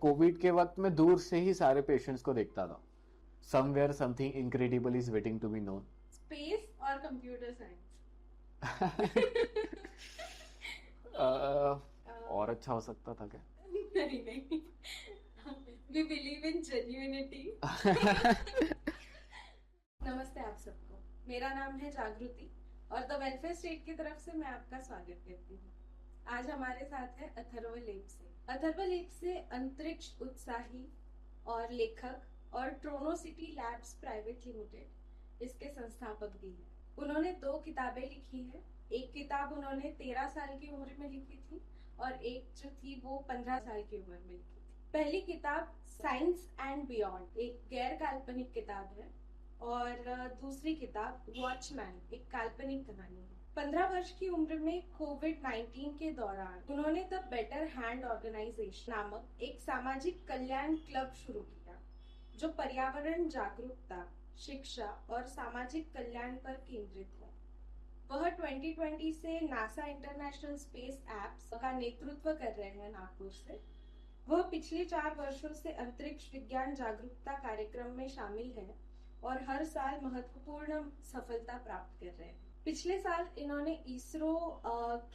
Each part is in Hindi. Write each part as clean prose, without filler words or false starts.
कोविड के वक्त में दूर से ही सारे पेशेंट्स को देखता था. Somewhere something incredible is waiting to be known. Space और कंप्यूटर साइंस. और अच्छा हो सकता था क्या? नहीं नहीं, वी बिलीव इन जेन्युइनिटी. नमस्ते आप सबको, मेरा नाम है जागृति और द वेलफेयर स्टेट की तरफ से मैं आपका स्वागत करती हूँ. आज हमारे साथ है अथर्व लेप से. अथर्व लेप से अंतरिक्ष उत्साही और लेखक और ट्रोनोसिटी लैब्स प्राइवेट लिमिटेड इसके संस्थापक भी हैं. उन्होंने 2 किताबें लिखी है. एक किताब उन्होंने 13 साल की उम्र में लिखी थी और एक जो थी वो 15 साल की उम्र में लिखी थी. पहली किताब साइंस एंड बियॉन्ड एक गैर काल्पनिक किताब है और दूसरी किताब वॉचमैन एक काल्पनिक कहानी है. 15 वर्ष की उम्र में कोविड-19 के दौरान उन्होंने द बेटर हैंड ऑर्गेनाइजेशन नामक एक सामाजिक कल्याण क्लब शुरू किया जो पर्यावरण जागरूकता, शिक्षा और सामाजिक कल्याण पर केंद्रित है. वह 2020 से नासा इंटरनेशनल स्पेस एप्स का नेतृत्व कर रहे हैं नागपुर से. वह पिछले 4 वर्षों से अंतरिक्ष विज्ञान जागरूकता कार्यक्रम में शामिल है और हर साल महत्वपूर्ण सफलता प्राप्त कर रहे हैं. पिछले साल इन्होंने इसरो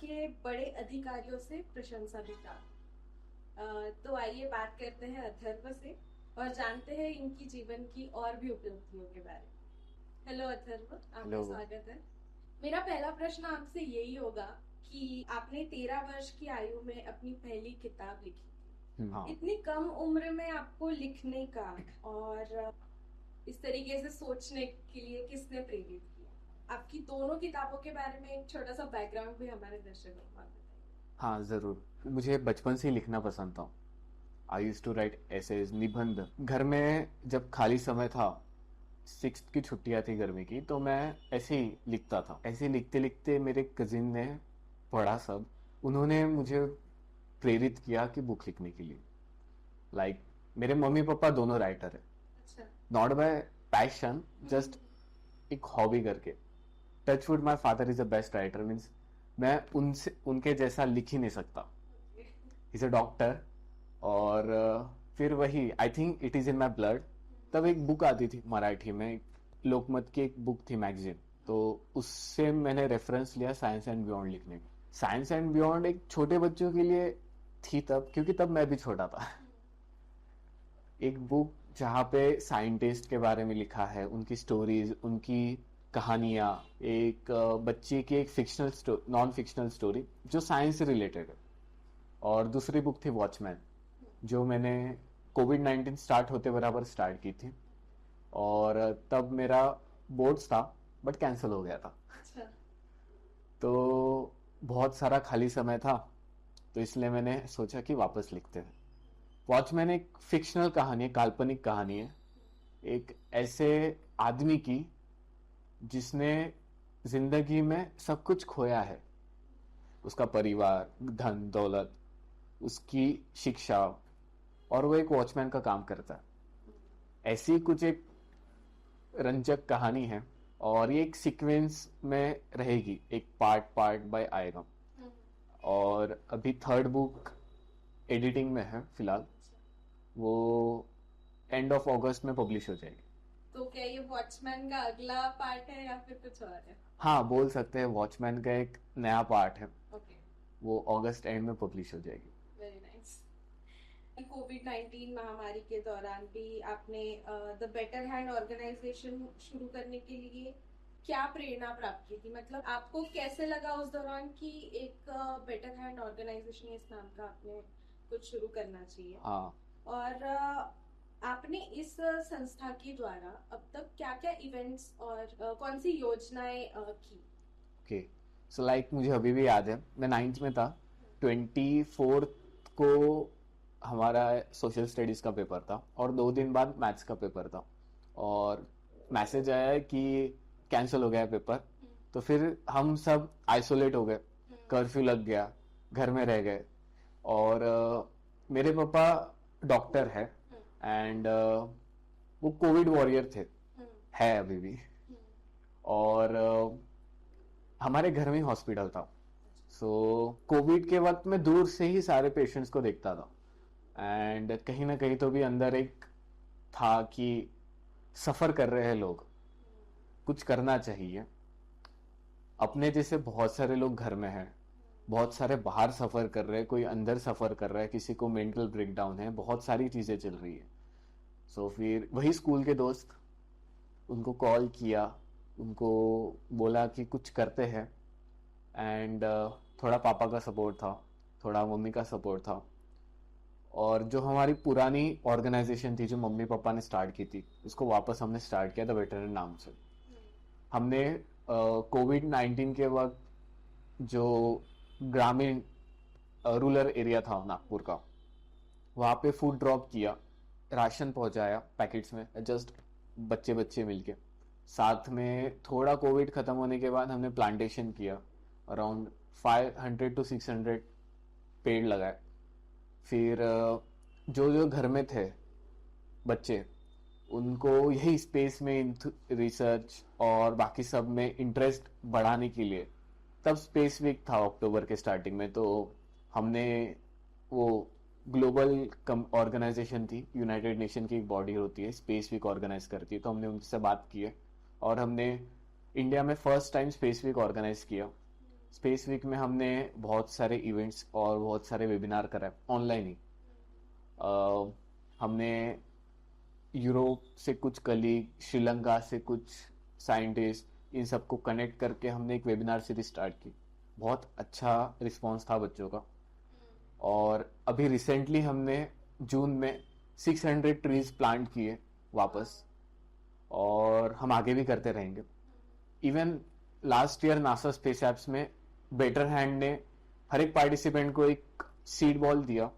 के बड़े अधिकारियों से प्रशंसा भी प्राप्त. तो आइए बात करते हैं अथर्व से और जानते हैं इनकी जीवन की और भी उपलब्धियों के बारे में. हेलो अथर्व, आपका स्वागत है. मेरा पहला प्रश्न आपसे यही होगा कि आपने 13 वर्ष की आयु में अपनी पहली किताब लिखी. हाँ. इतनी कम उम्र में आपको लिखने का और इस तरीके से सोचने के लिए किसने प्रेरित किया? आपकी दोनों किताबों के बारे में एक छोटा सा बैकग्राउंड भी हमारे दर्शकों को बताइए. हाँ जरूर. मुझे बचपन से ही लिखना पसंद था. आई यूज टू राइट एसेज, निबंध. घर में जब खाली समय था, 6th की छुट्टियां थी गर्मी की, तो मैं ऐसे ही लिखता था. ऐसे लिखते लिखते मेरे कजिन ने पढ़ा सब. उन्होंने मुझे प्रेरित किया कि बुक लिखने के लिए. लाइक मेरे मम्मी पापा दोनों राइटर है. अच्छा. नॉट बाय पैशन, जस्ट एक हॉबी करके. Touchwood my father is the best writer. Means मैं उनके जैसा लिख ही नहीं सकता. Is a doctor. और फिर वही I think it is in my blood. तब एक बुक आती थी मराठी में, लोकमत की एक बुक थी मैगजीन, तो उससे मैंने रेफरेंस लिया साइंस एंड बियॉन्ड लिखने का. साइंस एंड बियॉन्ड एक छोटे बच्चों के लिए थी तब, क्योंकि तब मैं भी छोटा था. एक बुक जहाँ पे साइंटिस्ट के बारे में लिखा है, उनकी स्टोरीज, उनकी कहानियां. एक बच्चे की एक फिक्शनल नॉन फिक्शनल स्टोरी जो साइंस से रिलेटेड है. और दूसरी बुक थी वॉचमैन, जो मैंने कोविड-19 स्टार्ट होते बराबर स्टार्ट की थी. और तब मेरा बोर्ड्स था बट कैंसिल हो गया था. अच्छा. तो बहुत सारा खाली समय था, तो इसलिए मैंने सोचा कि वापस लिखते हैं. वॉचमैन एक फिक्शनल कहानी है, काल्पनिक कहानी है. एक ऐसे आदमी की जिसने जिंदगी में सब कुछ खोया है. उसका परिवार, धन दौलत, उसकी शिक्षा, और वो एक वॉचमैन का काम करता है. ऐसी कुछ एक रंजक कहानी है और ये एक सीक्वेंस में रहेगी, एक पार्ट बाय आएगा. और अभी 3rd बुक एडिटिंग में है फिलहाल. वो एंड ऑफ अगस्त में पब्लिश हो जाएगी. तो क्या ये वॉचमैन का अगला पार्ट है या फिर कुछ और है? हाँ, बोल सकते हैं वॉचमैन का एक नया पार्ट है. ओके. वो अगस्त एंड में पब्लिश हो जाएगी. Very nice. कोविड-19 महामारी के दौरान भी आपने द बेटर हैंड ऑर्गेनाइजेशन शुरू करने के लिए क्या प्रेरणा प्राप्त की थी? मतलब आपको कैसे लगा उस दौरान कि एक बेटर हैंड ऑर्गेनाइजेशन इस नाम का आपने कुछ शुरू करना चाहिए? हाँ. और आपने इस संस्था के द्वारा अब तक क्या क्या इवेंट्स और कौन सी योजनाएं की? ओके. सो लाइक मुझे अभी भी याद है, मैं 9th में था. 24 को हमारा सोशल स्टडीज का पेपर था और 2 दिन बाद मैथ्स का पेपर था. और मैसेज आया कि कैंसिल हो गया पेपर. तो फिर हम सब आइसोलेट हो गए, कर्फ्यू लग गया, घर में रह गए. और मेरे पापा डॉक्टर है एंड वो कोविड वॉरियर थे, है अभी भी. और हमारे घर में ही हॉस्पिटल था. सो कोविड के वक्त में दूर से ही सारे पेशेंट्स को देखता था. एंड कहीं ना कहीं तो भी अंदर एक था कि सफ़र कर रहे हैं लोग, कुछ करना चाहिए। अपने जैसे बहुत सारे लोग घर में हैं, बहुत सारे बाहर सफ़र कर रहे हैं, कोई अंदर सफ़र कर रहा है, किसी को मेंटल ब्रेकडाउन है, बहुत सारी चीज़ें चल रही है। सो फिर वही स्कूल के दोस्त, उनको कॉल किया, उनको बोला कि कुछ करते हैं। एंड थोड़ा पापा का सपोर्ट था, थोड़ा मम्मी का सपोर्ट था, और जो हमारी पुरानी ऑर्गेनाइजेशन थी जो मम्मी पापा ने स्टार्ट की थी, उसको वापस हमने स्टार्ट किया था वेटरन नाम से। हमने कोविड 19 के वक्त जो ग्रामीण रूरल एरिया था नागपुर का, वहाँ पे फूड ड्रॉप किया, राशन पहुँचाया पैकेट्स में, जस्ट बच्चे बच्चे मिलके। साथ में थोड़ा कोविड ख़त्म होने के बाद हमने प्लांटेशन किया, अराउंड 500 to 600 पेड़ लगाए। फिर जो जो घर में थे बच्चे, उनको यही स्पेस में रिसर्च और बाकी सब में इंटरेस्ट बढ़ाने के लिए, तब स्पेस वीक था अक्टूबर के स्टार्टिंग में, तो हमने वो ग्लोबल ऑर्गेनाइजेशन थी, यूनाइटेड नेशन की एक बॉडी होती है, स्पेस वीक ऑर्गेनाइज करती है, तो हमने उनसे बात की है और हमने इंडिया में first time space week organise किया। स्पेस वीक में हमने बहुत सारे इवेंट्स और बहुत सारे वेबिनार कराए ऑनलाइन ही। हमने यूरोप से कुछ कलीग, श्रीलंका से कुछ साइंटिस्ट, इन सबको कनेक्ट करके हमने एक वेबिनार सीरीज स्टार्ट की। बहुत अच्छा रिस्पांस था बच्चों का। और अभी रिसेंटली हमने जून में 600 ट्रीज प्लांट किए वापस, और हम आगे भी करते रहेंगे। Even last year NASA space apps में बेटर हैंड ने हर एक पार्टिसिपेंट को एक सीड बॉल दिया,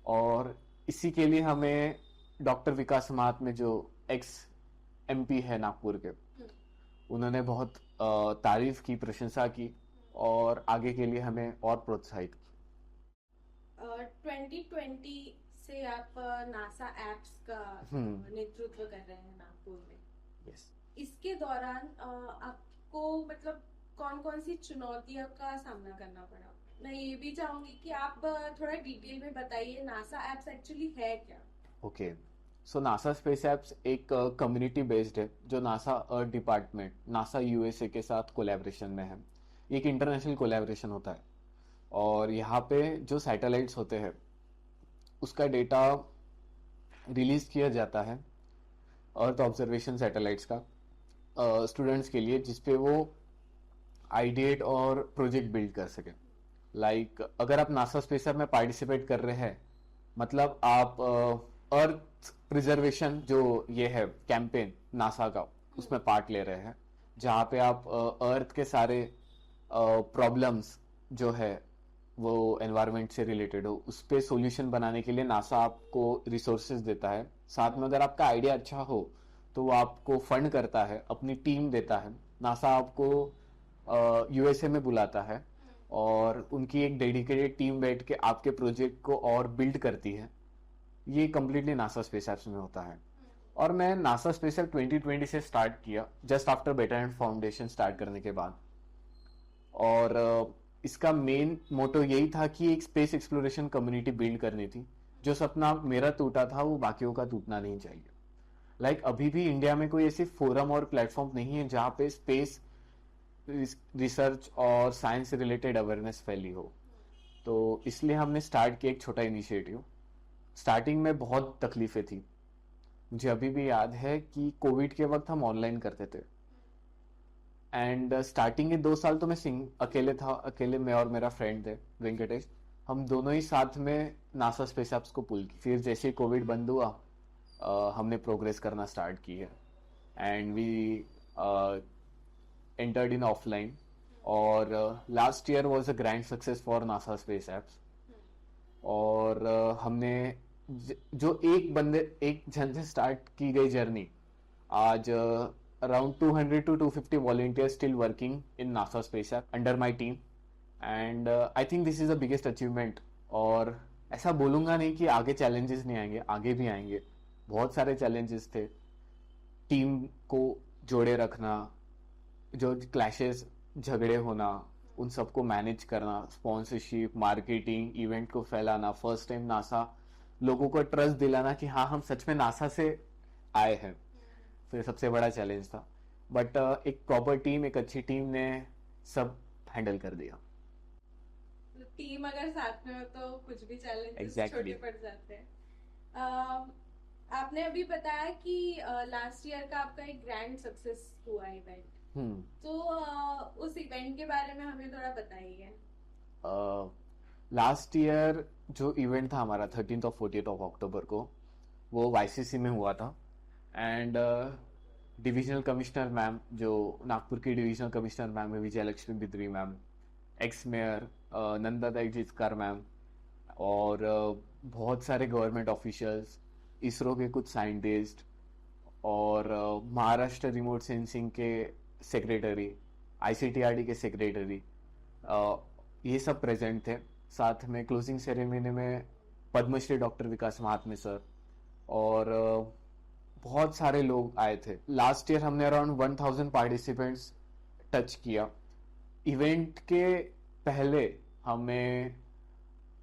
और इसी के लिए हमें डॉक्टर विकास महात्मे जो एक्स MP है नागपुर के, उन्होंने बहुत तारीफ की, प्रशंसा की, और आगे के लिए हमें और प्रोत्साहित किया। 2020 से आप नासा एप्स का नेतृत्व कर रहे हैं नागपुर में। यस। इसके दौरान आपको मतलब कौन कौन सी चुनौतियों का सामना करना पड़ा? मैं ये भी चाहूंगी कि आप थोड़ा डिटेल में बताइए नासा एप्स एक्चुअली है क्या? ओके, सो नासा स्पेस एप्स एक कम्युनिटी बेस्ड है जो नासा अर्थ डिपार्टमेंट, नासा USA के साथ कोलैबोरेशन में है। एक इंटरनेशनल कोलैबोरेशन होता है, और यहाँ पे जो सैटेलाइट्स होते हैं उसका डेटा रिलीज किया जाता है अर्थ ऑब्जर्वेशन सैटेलाइट्स का स्टूडेंट्स के लिए, जिसपे वो आइडिएट और प्रोजेक्ट बिल्ड कर सके। लाइक अगर आप नासा स्पेस एप में पार्टिसिपेट कर रहे हैं, मतलब आप अर्थ प्रिजर्वेशन जो ये है कैंपेन नासा का, उसमें पार्ट ले रहे हैं, जहाँ पे आप अर्थ के सारे प्रॉब्लम्स जो है वो एनवायरनमेंट से रिलेटेड हो, उस पर सोल्यूशन बनाने के लिए नासा आपको रिसोर्सेज देता है। साथ में अगर आपका आइडिया अच्छा हो तो वो आपको फंड करता है, अपनी टीम देता है। नासा आपको USA में बुलाता है, और उनकी एक डेडिकेटेड टीम बैठ के आपके प्रोजेक्ट को और बिल्ड करती है। ये कम्प्लीटली नासा स्पेस एप्स में होता है। और मैं नासा स्पेस एप 2020 से स्टार्ट किया, just after better hand foundation start करने के बाद। और इसका मेन मोटो यही था कि एक स्पेस एक्सप्लोरेशन कम्युनिटी बिल्ड करनी थी। जो सपना मेरा टूटा था वो बाकियों का टूटना नहीं चाहिए। लाइक अभी भी इंडिया में कोई ऐसी फोरम और प्लेटफॉर्म नहीं है जहाँ पे स्पेस रिसर्च और साइंस से रिलेटेड अवेयरनेस फैली हो। तो इसलिए हमने स्टार्ट किया एक छोटा इनिशिएटिव। स्टार्टिंग में बहुत तकलीफें थी, मुझे अभी भी याद है कि कोविड के वक्त हम ऑनलाइन करते थे, एंड स्टार्टिंग के 2 साल तो मैं अकेले था, अकेले मैं और मेरा फ्रेंड थे वेंकटेश, हम दोनों ही साथ में नासा स्पेस एप्स को पुल की। फिर जैसे ही कोविड बंद हुआ हमने प्रोग्रेस करना स्टार्ट की है, and we entered in offline, और last year was a grand success for NASA space apps. और हमने जो एक जन से स्टार्ट की गई जर्नी, आज around 200 to 250 volunteers still working in NASA space app under my team, and I think this is the biggest achievement. और ऐसा बोलूंगा नहीं कि आगे चैलेंजेस नहीं आएंगे, आगे भी आएंगे, बहुत सारे चैलेंजेस थे। टीम को जोड़े रखना, जो क्लैशेस, झगड़े होना, उन सबको मैनेज करना, स्पॉन्सरशिप, मार्केटिंग, इवेंट को फैलाना। फर्स्ट टाइम नासा लोगों को ट्रस्ट दिलाना कि हाँ हम सच में नासा से आए हैं, तो ये सबसे बड़ा चैलेंज था। बट एक प्रॉपर टीम, एक अच्छी टीम ने सब हैंडल कर दिया। टीम अगर साथ में हो तो कुछ भी चैलेंजेस Exactly. छोटे पड़ जाते हैं। अम, आपने अभी बताया कि लास्ट ईयर का आपका एक ग्रैंड सक्सेस हुआ इवेंट, हम्म तो उस इवेंट के बारे में हमें थोड़ा बताइए। लास्ट ईयर जो इवेंट था हमारा 13 और 14 ऑफ अक्टूबर को, वो वाईसीसी में हुआ था। एंड डिविजनल कमिश्नर मैम, जो नागपुर की डिविजनल कमिश्नर मैम है, Vijay Lakshmi Bidri ma'am, ex mayor Nanda Jitkar ma'am, और बहुत सारे गवर्नमेंट ऑफिशियल्स, इसरो के कुछ साइंटिस्ट, और महाराष्ट्र रिमोट सेंसिंग के सेक्रेटरी, आईसीटीआरडी के सेक्रेटरी, ये सब प्रेजेंट थे। साथ में क्लोजिंग सेरेमनी में पद्मश्री डॉक्टर विकास महात्मे सर और बहुत सारे लोग आए थे। लास्ट ईयर हमने अराउंड 1000 पार्टिसिपेंट्स टच किया। इवेंट के पहले हमें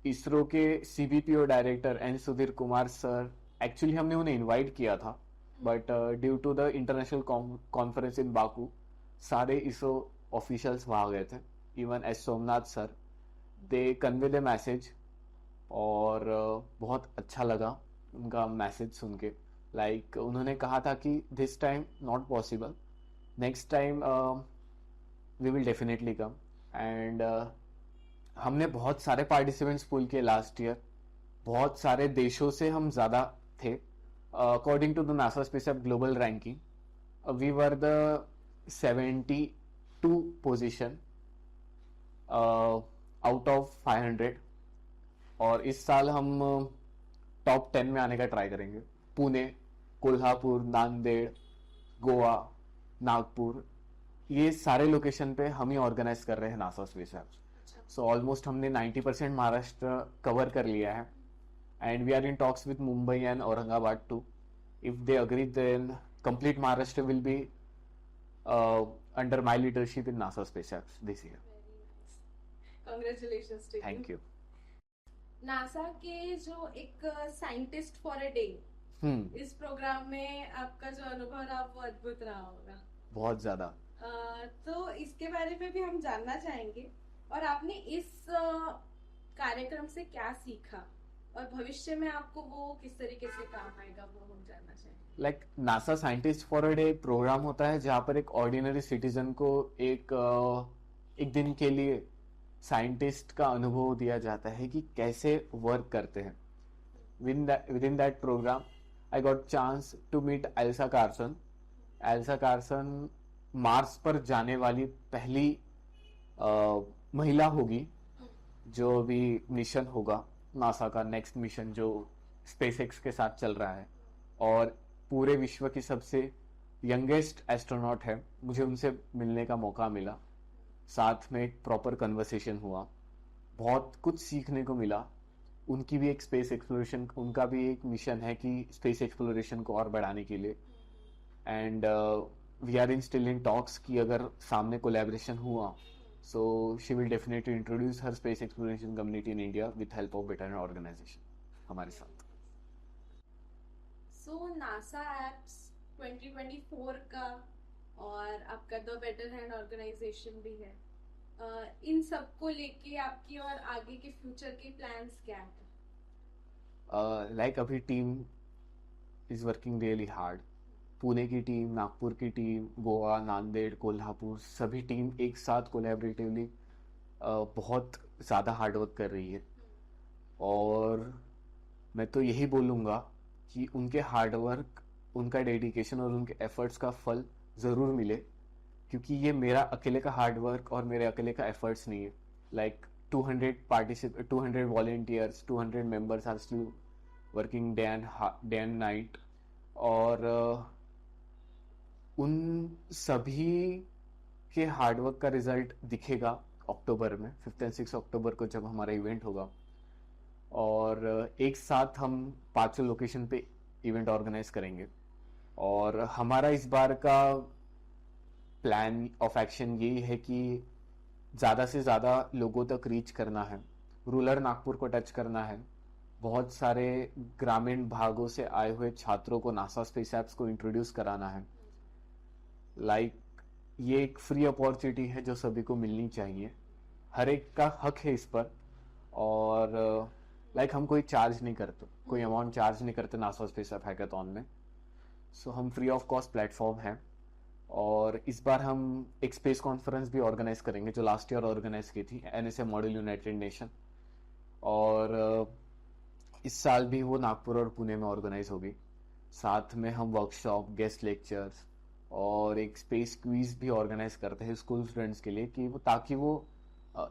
इसरो के CBPO director N Sudhir Kumar sir, actually हमने उन्हें इनवाइट किया था, but due to the international conference in Baku सारे इसरो ऑफिशियल्स वहाँ गए थे। Even S Somnath sir, they convey the message, और बहुत अच्छा लगा उनका मैसेज सुन के। लाइक उन्होंने कहा था कि this time not possible, next time we will definitely come. And हमने बहुत सारे पार्टिसिपेंट्स पुल किए लास्ट ईयर, बहुत सारे देशों से हम ज़्यादा थे। According to the NASA space global ranking we were the 72 position out of 500, और इस साल हम टॉप 10 में आने का ट्राई करेंगे। पुणे, कोल्हापुर, नांदेड़, गोवा, नागपुर, ये सारे लोकेशन पे हम ही ऑर्गेनाइज कर रहे हैं NASA space apps. So almost हमने 90% महाराष्ट्र कवर कर लिया है, and we are in talks with Mumbai and Aurangabad too. If they agree then complete Maharashtra will be under my leadership in NASA space apps this year. Congratulations to you. Thank you. NASA के जो एक साइंटिस्ट फॉर अ डे, इस प्रोग्राम में आपका जो अनुभव रहा वो अद्भुत रहा होगा। बहुत ज्यादा। तो इसके बारे में भी हम जानना चाहेंगे, और आपने इस कार्यक्रम से क्या सीखा और भविष्य में आपको वो किस तरीके से काम आएगा वो हम जानना चाहेंगे। Like NASA scientist for a day programme होता है जहाँ पर एक ऑर्डिनरी सिटीजन को एक दिन के लिए साइंटिस्ट का अनुभव दिया जाता है कि कैसे वर्क करते हैं। within that program I got chance to meet Elsa Carson. Elsa Carson Mars पर जाने वाली पहली महिला होगी, जो भी मिशन होगा नासा का, नेक्स्ट मिशन जो स्पेसएक्स के साथ चल रहा है, और पूरे विश्व की सबसे यंगेस्ट एस्ट्रोनॉट है। मुझे उनसे मिलने का मौका मिला, साथ में एक प्रॉपर कन्वर्सेशन हुआ, बहुत कुछ सीखने को मिला। उनकी भी एक स्पेस एक्सप्लोरेशन, उनका भी एक मिशन है कि स्पेस एक्सप्लोरेशन को और बढ़ाने के लिए। And we are in still in talks कि अगर सामने कोलैबोरेशन हुआ, so she will definitely introduce her space exploration community in India with help of better organisation हमारे साथ। सो नासा एप्स 2024 का और आपका द बेटर हैंड ऑर्गेनाइजेशन भी है, इन सबको लेके आपकी और आगे के फ्यूचर के प्लान्स क्या है? लाइक अभी team is working really hard. Pune की टीम, नागपुर की टीम, गोवा, नांदेड़, कोल्हापुर, सभी टीम एक साथ कोलैबोरेटिवली बहुत ज़्यादा हार्डवर्क कर रही है। और मैं तो यही बोलूँगा कि उनके हार्डवर्क, उनका डेडिकेशन और उनके एफर्ट्स का फल ज़रूर मिले, क्योंकि ये मेरा अकेले का हार्डवर्क और मेरे अकेले का एफर्ट्स नहीं है। Like 200 volunteers, 200 members are still working day and night, और उन सभी के हार्डवर्क का रिजल्ट दिखेगा अक्टूबर में, 5 और 6 अक्टूबर को जब हमारा इवेंट होगा। और एक साथ हम 5 लोकेशन पे इवेंट ऑर्गेनाइज करेंगे, और हमारा इस बार का प्लान ऑफ एक्शन यही है कि ज़्यादा से ज़्यादा लोगों तक रीच करना है, रूरल नागपुर को टच करना है, बहुत सारे ग्रामीण भागों से आए हुए छात्रों को नासा स्पेस एप्स को इंट्रोड्यूस कराना है। लाइक ये एक फ्री अपॉर्चुनिटी है जो सभी को मिलनी चाहिए, हर एक का हक है इस पर। और लाइक हम कोई चार्ज नहीं करते, कोई अमाउंट चार्ज नहीं करते नासा स्पेस एप हैकाथॉन में। सो हम फ्री ऑफ कॉस्ट प्लेटफॉर्म है। और इस बार हम एक स्पेस कॉन्फ्रेंस भी ऑर्गेनाइज करेंगे जो लास्ट ईयर ऑर्गेनाइज की थी एनएसए मॉडल यूनाइटेड नेशन। और इस साल भी वो नागपुर और पुणे में ऑर्गेनाइज होगी। साथ में हम वर्कशॉप, गेस्ट लेक्चर्स और एक स्पेस क्विज भी ऑर्गेनाइज करते हैं स्कूल स्टूडेंट्स के लिए, कि वो ताकि वो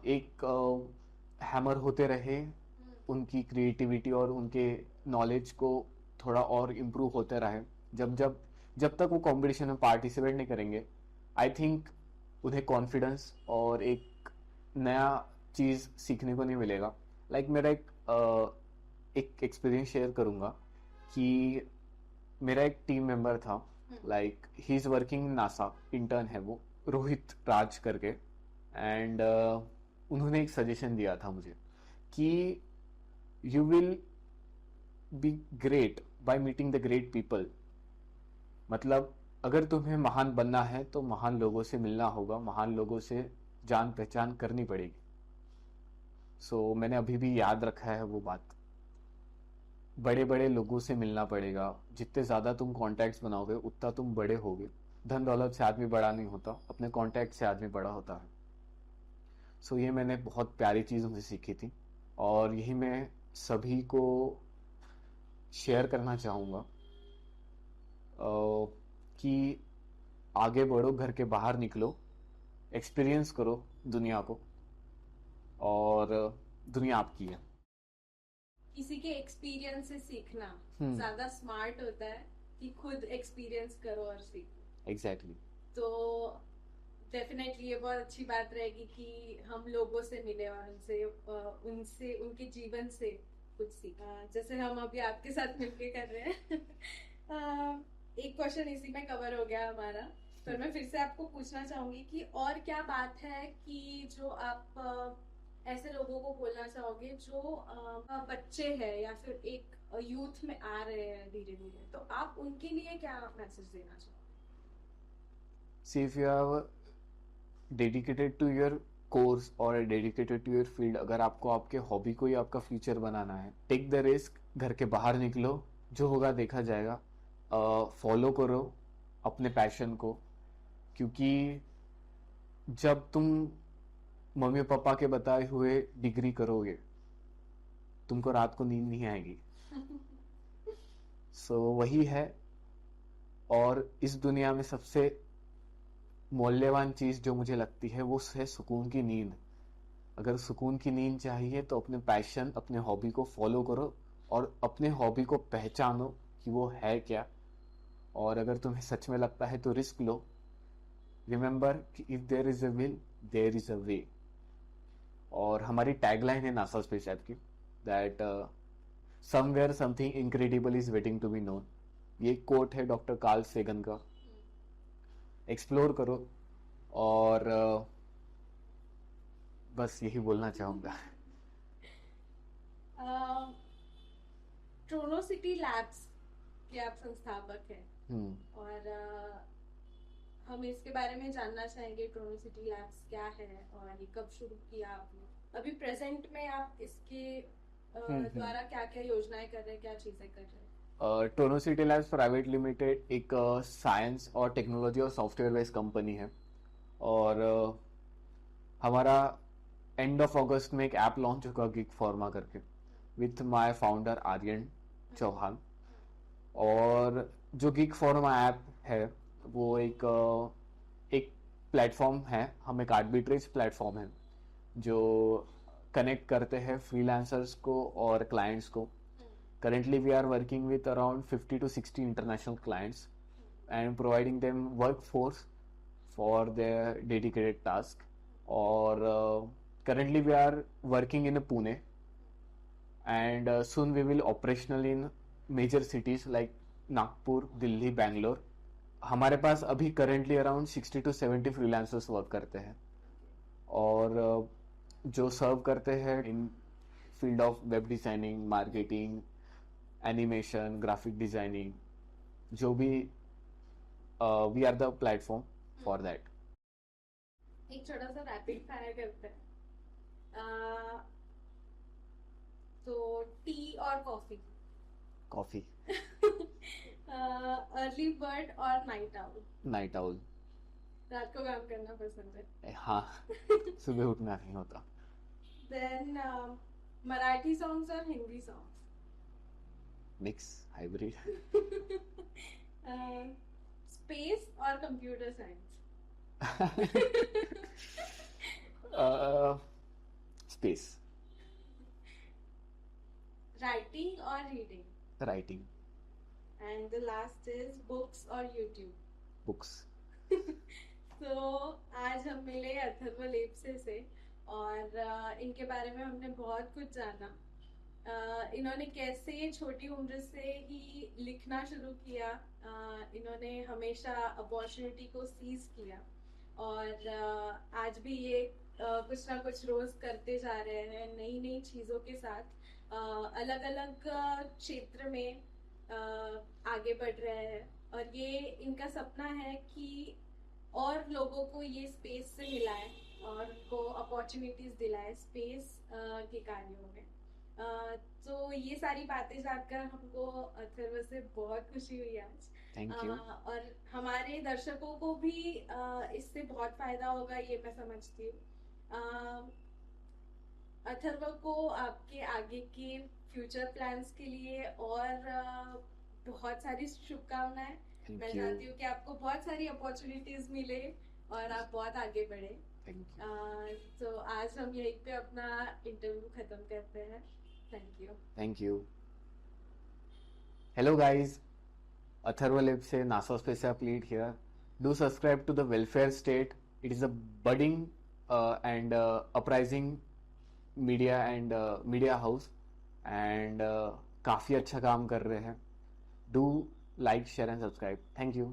एक हैमर होते रहे, उनकी क्रिएटिविटी और उनके नॉलेज को थोड़ा और इम्प्रूव होते रहे। जब तक वो कंपटीशन में पार्टिसिपेट नहीं करेंगे, आई थिंक उन्हें कॉन्फिडेंस और एक नया चीज़ सीखने को नहीं मिलेगा। लाइक मेरा एक एक्सपीरियंस शेयर करूँगा कि मेरा एक टीम मेंबर था, like he is working NASA, intern है वो, रोहित राज करके। एंड उन्होंने एक सजेशन दिया था मुझे कि you will be great by meeting the great people. मतलब अगर तुम्हें महान बनना है तो महान लोगों से मिलना होगा, महान लोगों से जान पहचान करनी पड़ेगी। सो मैंने अभी भी याद रखा है वो बात। बड़े बड़े लोगों से मिलना पड़ेगा, जितने ज़्यादा तुम कॉन्टैक्ट्स बनाओगे उतना तुम बड़े होगे। धन दौलत से आदमी बड़ा नहीं होता, अपने कॉन्टैक्ट से आदमी बड़ा होता है। सो ये मैंने बहुत प्यारी चीज़ उनसे सीखी थी और यही मैं सभी को शेयर करना चाहूँगा कि आगे बढ़ो, घर के बाहर निकलो, एक्सपीरियंस करो दुनिया को, और दुनिया आपकी है। किसी के एक्सपीरियंस से सीखना ज्यादा स्मार्ट होता है कि खुद एक्सपीरियंस करो और सीखो। एग्जैक्टली। तो डेफिनेटली ये बहुत अच्छी बात रहेगी कि हम लोगों से मिले और उनसे उनके जीवन से कुछ सीखा, जैसे हम अभी आपके साथ मिलके कर रहे हैं। एक क्वेश्चन इसी में कवर हो गया हमारा, पर मैं फिर से आपको पूछना चाहूंगी कि और क्या बात है कि जो आप ऐसे लोगों को बोलना चाहोगे जो बच्चे हैं या फिर एक यूथ में आ रहे हैं धीरे धीरे, तो आप उनके लिए क्या मैसेज देना चाहोगे? See, if you have dedicated to your course or dedicated to your field, अगर आपको आपके हॉबी को ही आपका फ्यूचर बनाना है, टेक द रिस्क, घर के बाहर निकलो, जो होगा देखा जाएगा। फॉलो करो अपने पैशन को, क्योंकि जब तुम मम्मी पापा के बताए हुए डिग्री करोगे तुमको रात को नींद नहीं आएगी। सो वही है। और इस दुनिया में सबसे मूल्यवान चीज जो मुझे लगती है वो है सुकून की नींद। अगर सुकून की नींद चाहिए तो अपने पैशन, अपने हॉबी को फॉलो करो और अपने हॉबी को पहचानो कि वो है क्या। और अगर तुम्हें सच में लगता है तो रिस्क लो। रिमेंबर कि if there is a will there is a way. और हमारी टैगलाइन है नासा स्पेस ऐप की, that somewhere something incredible is waiting to be known. ये कोट है डॉक्टर कार्ल सेगन का। एक्सप्लोर करो और बस यही बोलना चाहूंगा। ट्रोनोसिटी लैब्स के आप संस्थापक हैं और हम इसके बारे में जानना चाहेंगे ट्रोनोसिटी लैब्स क्या है और ये कब शुरू किया आपने, अभी प्रेजेंट में आप इसके द्वारा क्या क्या योजनाएं कर रहे हैं, क्या चीजें कर रहे हैं? ट्रोनोसिटी लैब्स प्राइवेट लिमिटेड एक साइंस और टेक्नोलॉजी और सॉफ्टवेयर बेस्ड कंपनी है और हमारा एंड ऑफ अगस्त में एक ऐप लॉन्च होगा गिग फॉर्मा करके, with my founder Aryan Chauhan. और जो गिग फॉर्मा ऐप है वो एक प्लेटफॉर्म है, हम एक आर्बिट्रेज प्लेटफॉर्म है जो कनेक्ट करते हैं फ्रीलांसर्स को और क्लाइंट्स को। Currently, we are working with around 50 to 60 international clients and providing them workforce for their dedicated task. Or currently, we are working in Pune, and soon we will operational in major cities like Nagpur, Delhi, Bangalore. हमारे पास अभी currently around 60 to 70 freelancers work करते हैं और जो सर्व करते हैं इन field of web designing, marketing, animation, graphic designing, जो भी we are the platform for that. एक छोटा सा रैपिड फायर करते हैं। तो टी और कॉफी? कॉफी। अर्ली बर्ड और नाइट आउल? Night owl. रात को काम करना पसंद है? हाँ, सुबह उठना नहीं होता। देन मराठी सॉन्ग्स और Hindi songs? Mix, hybrid. Space और कंप्यूटर साइंस? स्पेस। राइटिंग और reading? Writing. And the last is books और यूट्यूब? बुक्स। तो आज हम मिले अथर्व लेप्से से और इनके बारे में हमने बहुत कुछ जाना। इन्होंने कैसे छोटी उम्र से ही लिखना शुरू किया, इन्होंने हमेशा अपॉर्चुनिटी को सीज किया और आज भी ये कुछ ना कुछ रोज करते जा रहे हैं नई नई चीज़ों के साथ, अलग अलग क्षेत्र में आगे बढ़ रहे हैं। और ये इनका सपना है कि और लोगों को ये स्पेस से मिलाए और उनको अपॉर्चुनिटीज दिलाए स्पेस के कार्यों में। तो ये सारी बातें जानकर हमको अथर्व से बहुत खुशी हुई आज। Thank you. और हमारे दर्शकों को भी इससे बहुत फायदा होगा, ये मैं समझती हूँ। अथर्व को आपके आगे के फ्यूचर प्लान्स के लिए और बहुत सारी शुभकामनाएं। मैं चाहती हूँ कि आपको बहुत सारी अपॉर्चुनिटीज मिले और आप बहुत आगे बढ़े। तो आज हम यहीं पे अपना इंटरव्यू खत्म करते हैं। Thank you. Thank you. Hello guys, Atharva Lepse, NASA Space Athlete here. Do subscribe to the Welfare State. It is a budding and uprising media house and काफ़ी अच्छा काम कर रहे हैं। Do like, share and subscribe. Thank you.